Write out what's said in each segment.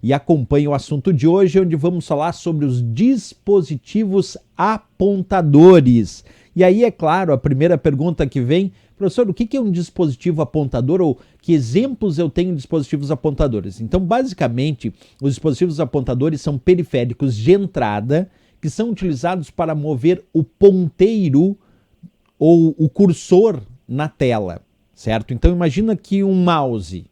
e acompanhe o assunto de hoje, onde vamos falar sobre os dispositivos apontadores. E aí, é claro, a primeira pergunta que vem, professor, o que é um dispositivo apontador ou que exemplos eu tenho de dispositivos apontadores? Então, basicamente, os dispositivos apontadores são periféricos de entrada que são utilizados para mover o ponteiro ou o cursor na tela, certo? Então, imagina que um mouse.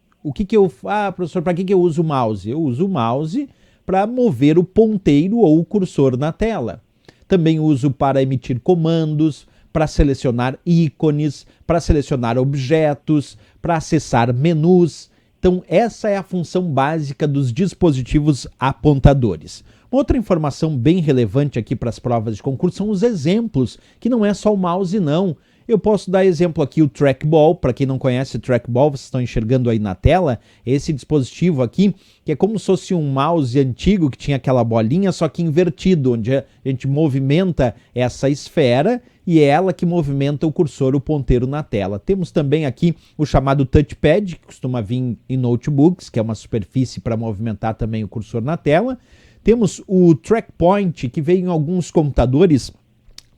Professor, para que eu uso o mouse? Eu uso o mouse para mover o ponteiro ou o cursor na tela. Também uso para emitir comandos, para selecionar ícones, para selecionar objetos, para acessar menus. Então, essa é a função básica dos dispositivos apontadores. Outra informação bem relevante aqui para as provas de concurso são os exemplos, que não é só o mouse, não. Eu posso dar exemplo aqui o trackball. Para quem não conhece o trackball, vocês estão enxergando aí na tela, esse dispositivo aqui, que é como se fosse um mouse antigo que tinha aquela bolinha, só que invertido, onde a gente movimenta essa esfera e é ela que movimenta o cursor, o ponteiro na tela. Temos também aqui o chamado touchpad, que costuma vir em notebooks, que é uma superfície para movimentar também o cursor na tela. Temos o track point, que veio em alguns computadores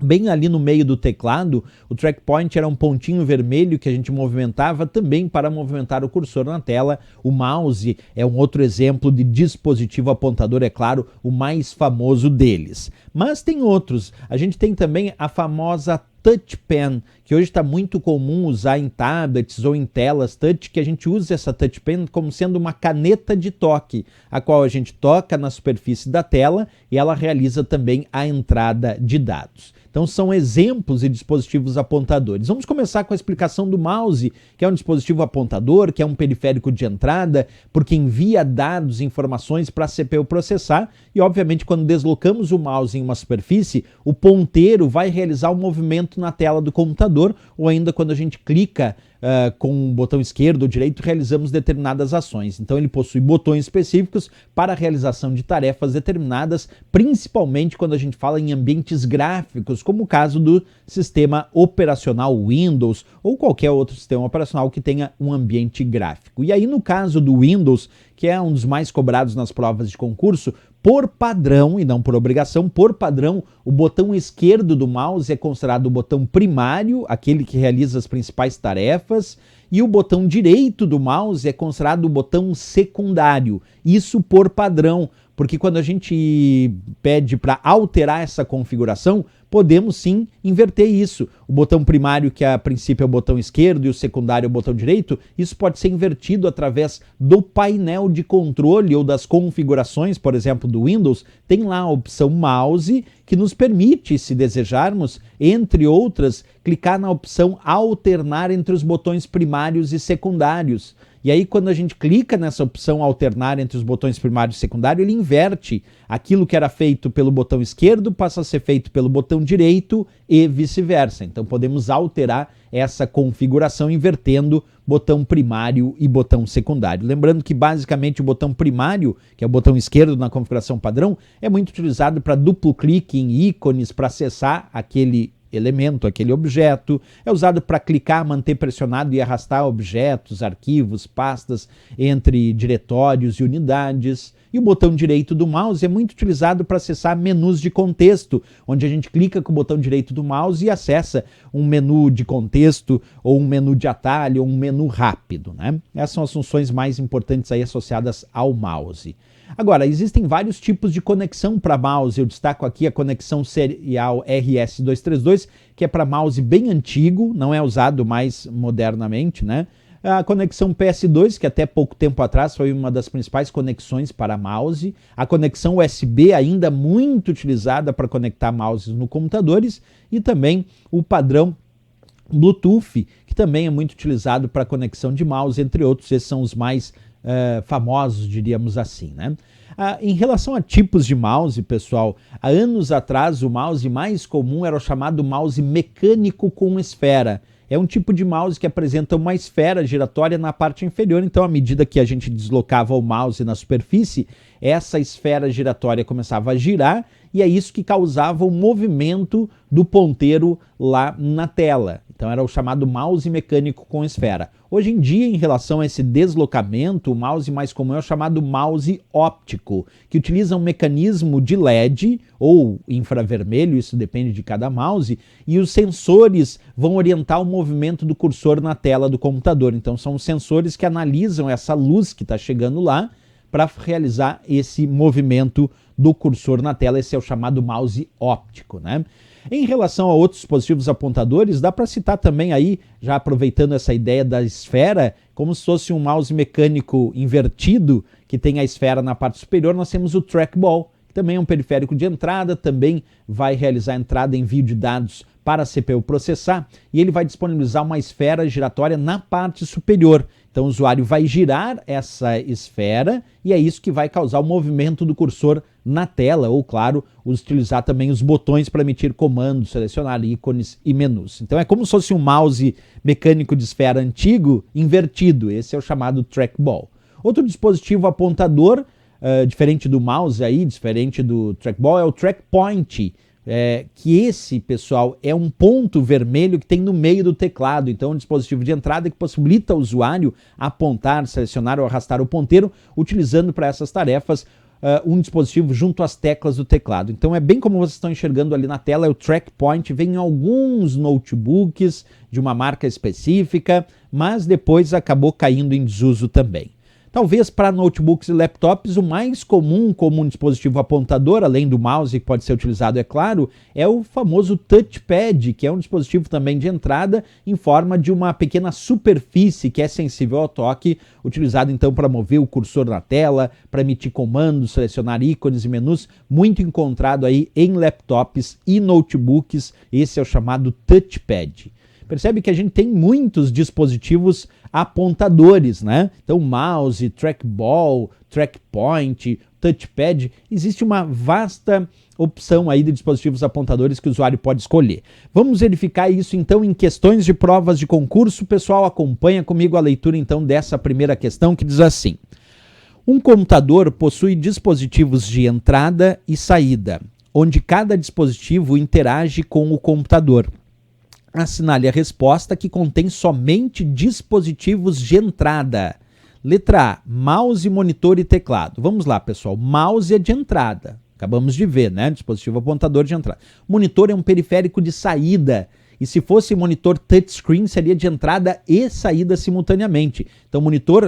bem ali no meio do teclado. O track point era um pontinho vermelho que a gente movimentava também para movimentar o cursor na tela. O mouse é um outro exemplo de dispositivo apontador, é claro, o mais famoso deles. Mas tem outros. A gente tem também a famosa Touch Pen, que hoje está muito comum usar em tablets ou em telas touch, que a gente usa essa Touch Pen como sendo uma caneta de toque, a qual a gente toca na superfície da tela e ela realiza também a entrada de dados. Então são exemplos de dispositivos apontadores. Vamos começar com a explicação do mouse, que é um dispositivo apontador, que é um periférico de entrada, porque envia dados e informações para a CPU processar e, obviamente, quando deslocamos o mouse em uma superfície, o ponteiro vai realizar um movimento na tela do computador, ou ainda quando a gente clica com o botão esquerdo ou direito, realizamos determinadas ações. Então ele possui botões específicos para a realização de tarefas determinadas, principalmente quando a gente fala em ambientes gráficos, como o caso do sistema operacional Windows ou qualquer outro sistema operacional que tenha um ambiente gráfico. E aí, no caso do Windows, que é um dos mais cobrados nas provas de concurso, por padrão, e não por obrigação, por padrão, o botão esquerdo do mouse é considerado o botão primário, aquele que realiza as principais tarefas, e o botão direito do mouse é considerado o botão secundário. Isso por padrão, porque quando a gente pede para alterar essa configuração, podemos sim inverter isso. O botão primário, que a princípio é o botão esquerdo, e o secundário é o botão direito, isso pode ser invertido através do painel de controle ou das configurações, por exemplo, do Windows. Tem lá a opção mouse, que nos permite, se desejarmos, entre outras, clicar na opção alternar entre os botões primários e secundários. E aí, quando a gente clica nessa opção alternar entre os botões primário e secundário, ele inverte. Aquilo que era feito pelo botão esquerdo passa a ser feito pelo botão direito e vice-versa. Então, podemos alterar essa configuração invertendo botão primário e botão secundário. Lembrando que, basicamente, o botão primário, que é o botão esquerdo na configuração padrão, é muito utilizado para duplo clique em ícones para acessar aquele elemento, aquele objeto. É usado para clicar, manter pressionado e arrastar objetos, arquivos, pastas entre diretórios e unidades. E o botão direito do mouse é muito utilizado para acessar menus de contexto, onde a gente clica com o botão direito do mouse e acessa um menu de contexto, ou um menu de atalho, ou um menu rápido, né? Essas são as funções mais importantes aí associadas ao mouse. Agora, existem vários tipos de conexão para mouse. Eu destaco aqui a conexão serial RS-232, que é para mouse bem antigo, não é usado mais modernamente, né? A conexão PS2, que até pouco tempo atrás foi uma das principais conexões para mouse. A conexão USB, ainda muito utilizada para conectar mouses no computadores. E também o padrão Bluetooth, que também é muito utilizado para conexão de mouse, entre outros. Esses são os mais famosos, diríamos assim, né? Em relação a tipos de mouse, pessoal, há anos atrás o mouse mais comum era o chamado mouse mecânico com esfera. É um tipo de mouse que apresenta uma esfera giratória na parte inferior, então à medida que a gente deslocava o mouse na superfície, essa esfera giratória começava a girar e é isso que causava o movimento do ponteiro lá na tela. Então era o chamado mouse mecânico com esfera. Hoje em dia, em relação a esse deslocamento, o mouse mais comum é o chamado mouse óptico, que utiliza um mecanismo de LED ou infravermelho, isso depende de cada mouse, e os sensores vão orientar o movimento do cursor na tela do computador. Então são os sensores que analisam essa luz que está chegando lá para realizar esse movimento do cursor na tela. Esse é o chamado mouse óptico, né? Em relação a outros dispositivos apontadores, dá para citar também aí, já aproveitando essa ideia da esfera, como se fosse um mouse mecânico invertido, que tem a esfera na parte superior, nós temos o trackball, que também é um periférico de entrada, também vai realizar entrada e envio de dados para a CPU processar, e ele vai disponibilizar uma esfera giratória na parte superior. Então o usuário vai girar essa esfera e é isso que vai causar o movimento do cursor na tela, ou claro, utilizar também os botões para emitir comandos, selecionar ícones e menus. Então é como se fosse um mouse mecânico de esfera antigo invertido, esse é o chamado trackball. Outro dispositivo apontador, diferente do mouse aí, diferente do trackball, é o trackpoint, que esse, pessoal, é um ponto vermelho que tem no meio do teclado. Então é um dispositivo de entrada que possibilita ao usuário apontar, selecionar ou arrastar o ponteiro, utilizando para essas tarefas um dispositivo junto às teclas do teclado. Então é bem como vocês estão enxergando ali na tela, é o trackpoint, vem em alguns notebooks de uma marca específica, mas depois acabou caindo em desuso também. Talvez para notebooks e laptops o mais comum como um dispositivo apontador, além do mouse que pode ser utilizado, é claro, é o famoso touchpad, que é um dispositivo também de entrada em forma de uma pequena superfície que é sensível ao toque, utilizado então para mover o cursor na tela, para emitir comandos, selecionar ícones e menus, muito encontrado aí em laptops e notebooks. Esse é o chamado touchpad. Percebe que a gente tem muitos dispositivos apontadores, né? Então mouse, trackball, trackpoint, touchpad, existe uma vasta opção aí de dispositivos apontadores que o usuário pode escolher. Vamos verificar isso então em questões de provas de concurso. Pessoal, acompanha comigo a leitura então dessa primeira questão que diz assim: um computador possui dispositivos de entrada e saída, onde cada dispositivo interage com o computador. Assinale a resposta que contém somente dispositivos de entrada. Letra A, mouse, monitor e teclado. Vamos lá, pessoal. Mouse é de entrada. Acabamos de ver, né? Dispositivo apontador de entrada. Monitor é um periférico de saída. E se fosse monitor touchscreen, seria de entrada e saída simultaneamente. Então, monitor,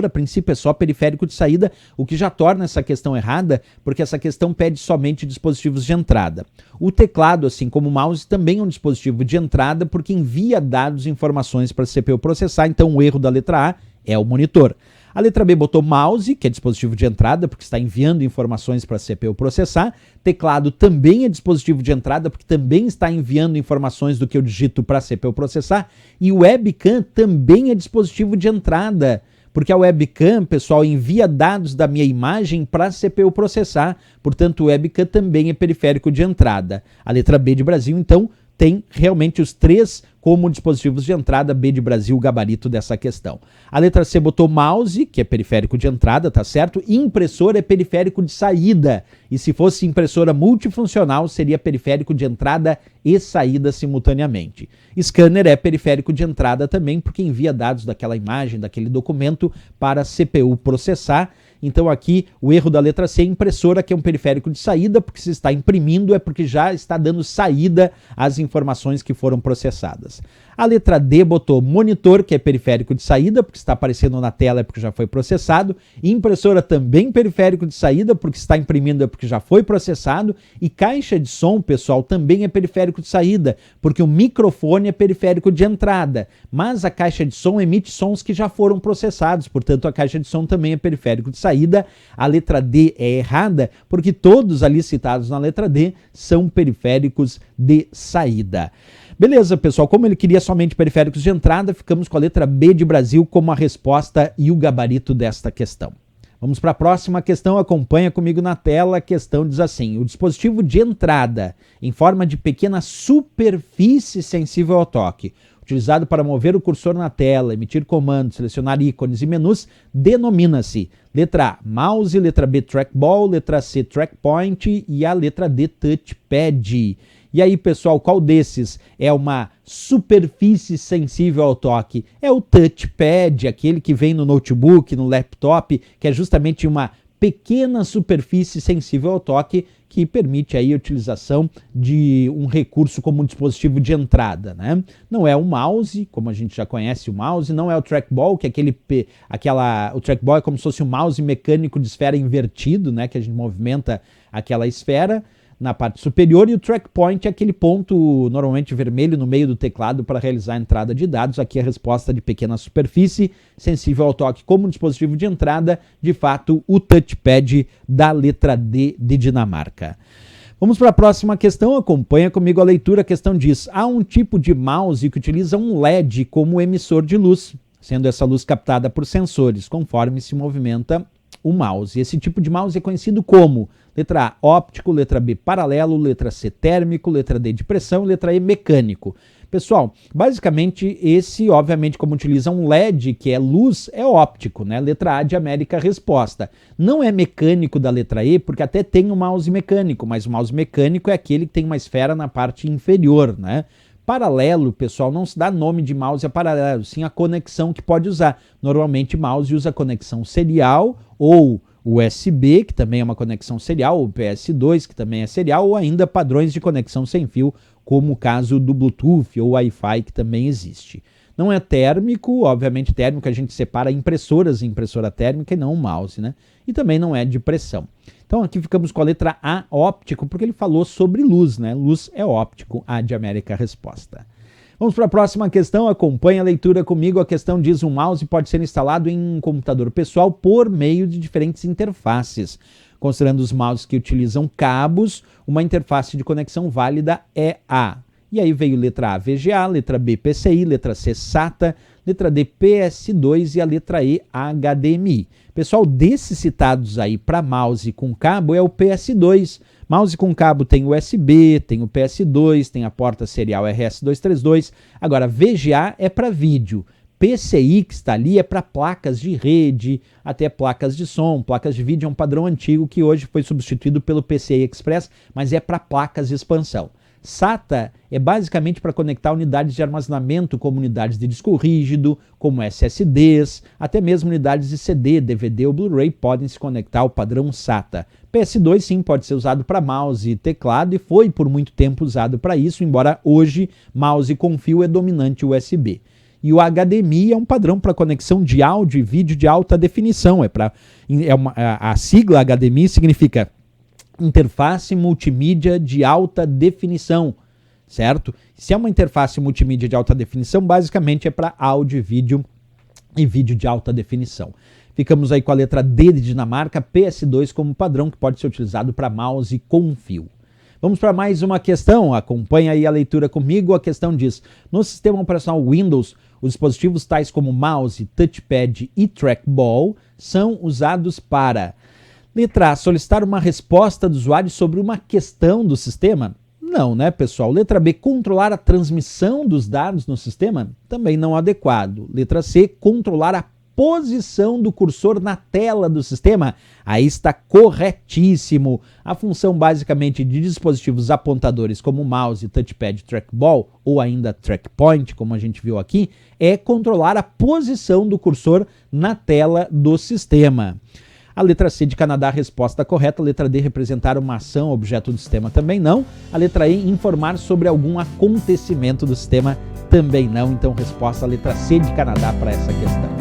a princípio é só periférico de saída, o que já torna essa questão errada, porque essa questão pede somente dispositivos de entrada. O teclado, assim como o mouse, também é um dispositivo de entrada, porque envia dados e informações para a CPU processar, então o erro da letra A é o monitor. A letra B botou mouse, que é dispositivo de entrada, porque está enviando informações para a CPU processar. Teclado também é dispositivo de entrada, porque também está enviando informações do que eu digito para a CPU processar. E o webcam também é dispositivo de entrada, porque a webcam, pessoal, envia dados da minha imagem para a CPU processar. Portanto, o webcam também é periférico de entrada. A letra B de Brasil, então, tem realmente os três como dispositivos de entrada. B de Brasil, o gabarito dessa questão. A letra C botou mouse, que é periférico de entrada, tá certo? Impressora é periférico de saída. E se fosse impressora multifuncional, seria periférico de entrada e saída simultaneamente. Scanner é periférico de entrada também, porque envia dados daquela imagem, daquele documento, para a CPU processar. Então aqui o erro da letra C, impressora, que é um periférico de saída, porque se está imprimindo é porque já está dando saída às informações que foram processadas. A letra D botou monitor, que é periférico de saída, porque está aparecendo na tela é porque já foi processado. Impressora também periférico de saída, porque está imprimindo é porque já foi processado. E caixa de som, pessoal, também é periférico de saída, porque o microfone é periférico de entrada. Mas a caixa de som emite sons que já foram processados, portanto a caixa de som também é periférico de saída. A letra D é errada, porque todos ali citados na letra D são periféricos de saída. Beleza, pessoal, como ele queria somente periféricos de entrada, ficamos com a letra B de Brasil como a resposta e o gabarito desta questão. Vamos para a próxima questão, acompanha comigo na tela. A questão diz assim: o dispositivo de entrada em forma de pequena superfície sensível ao toque, utilizado para mover o cursor na tela, emitir comandos, selecionar ícones e menus, denomina-se letra A, mouse, letra B, trackball, letra C, trackpoint e a letra D, touchpad. E aí, pessoal, qual desses é uma superfície sensível ao toque? É o touchpad, aquele que vem no notebook, no laptop, que é justamente uma pequena superfície sensível ao toque que permite aí a utilização de um recurso como um dispositivo de entrada, né? Não é o mouse, como a gente já conhece o mouse, não é o trackball, que é o trackball é como se fosse um mouse mecânico de esfera invertido, né? Que a gente movimenta aquela esfera na parte superior, e o trackpoint é aquele ponto normalmente vermelho no meio do teclado para realizar a entrada de dados. Aqui a resposta de pequena superfície, sensível ao toque como dispositivo de entrada, de fato o touchpad da letra D de Dinamarca. Vamos para a próxima questão, acompanha comigo a leitura. A questão diz: há um tipo de mouse que utiliza um LED como emissor de luz, sendo essa luz captada por sensores, conforme se movimenta o mouse. Esse tipo de mouse é conhecido como letra A, óptico, letra B, paralelo, letra C, térmico, letra D, de pressão, letra E, mecânico. Pessoal, basicamente esse, obviamente, como utiliza um LED, que é luz, é óptico, né? Letra A de América, resposta. Não é mecânico da letra E, porque até tem um mouse mecânico, mas o mouse mecânico é aquele que tem uma esfera na parte inferior, né? Paralelo, pessoal, não se dá nome de mouse a paralelo, sim a conexão que pode usar. Normalmente mouse usa conexão serial ou USB, que também é uma conexão serial, ou PS2, que também é serial, ou ainda padrões de conexão sem fio, como o caso do Bluetooth ou Wi-Fi, que também existe. Não é térmico, obviamente térmico a gente separa impressoras em impressora térmica e não o mouse, né? E também não é de pressão. Então aqui ficamos com a letra A, óptico, porque ele falou sobre luz, né? Luz é óptico, A de América, resposta. Vamos para a próxima questão, acompanha a leitura comigo. A questão diz: um mouse pode ser instalado em um computador pessoal por meio de diferentes interfaces. Considerando os mouses que utilizam cabos, uma interface de conexão válida é a. E aí veio letra A, VGA, letra B, PCI, letra C, SATA, letra D, PS2 e a letra E, HDMI. Pessoal, desses citados aí para mouse com cabo é o PS2. Mouse com cabo tem USB, tem o PS2, tem a porta serial RS232. Agora, VGA é para vídeo. PCI, que está ali, é para placas de rede, até placas de som. Placas de vídeo é um padrão antigo que hoje foi substituído pelo PCI Express, mas é para placas de expansão. SATA é basicamente para conectar unidades de armazenamento, como unidades de disco rígido, como SSDs, até mesmo unidades de CD, DVD ou Blu-ray podem se conectar ao padrão SATA. PS2 sim pode ser usado para mouse e teclado e foi por muito tempo usado para isso, embora hoje mouse com fio é dominante USB. E o HDMI é um padrão para conexão de áudio e vídeo de alta definição. A sigla HDMI significa interface multimídia de alta definição, certo? Se é uma interface multimídia de alta definição, basicamente é para áudio, vídeo e vídeo de alta definição. Ficamos aí com a letra D de Dinamarca, PS2 como padrão que pode ser utilizado para mouse com fio. Vamos para mais uma questão, acompanha aí a leitura comigo. A questão diz: no sistema operacional Windows, os dispositivos tais como mouse, touchpad e trackball são usados para... Letra A, solicitar uma resposta do usuário sobre uma questão do sistema? Não, né, pessoal? Letra B, controlar a transmissão dos dados no sistema? Também não adequado. Letra C, controlar a posição do cursor na tela do sistema? Aí está corretíssimo. A função basicamente de dispositivos apontadores como mouse, touchpad, trackball ou ainda trackpoint, como a gente viu aqui, é controlar a posição do cursor na tela do sistema. A letra C de Canadá, a resposta correta. A letra D, representar uma ação, objeto do sistema, também não. A letra E, informar sobre algum acontecimento do sistema, também não. Então, resposta a letra C de Canadá para essa questão.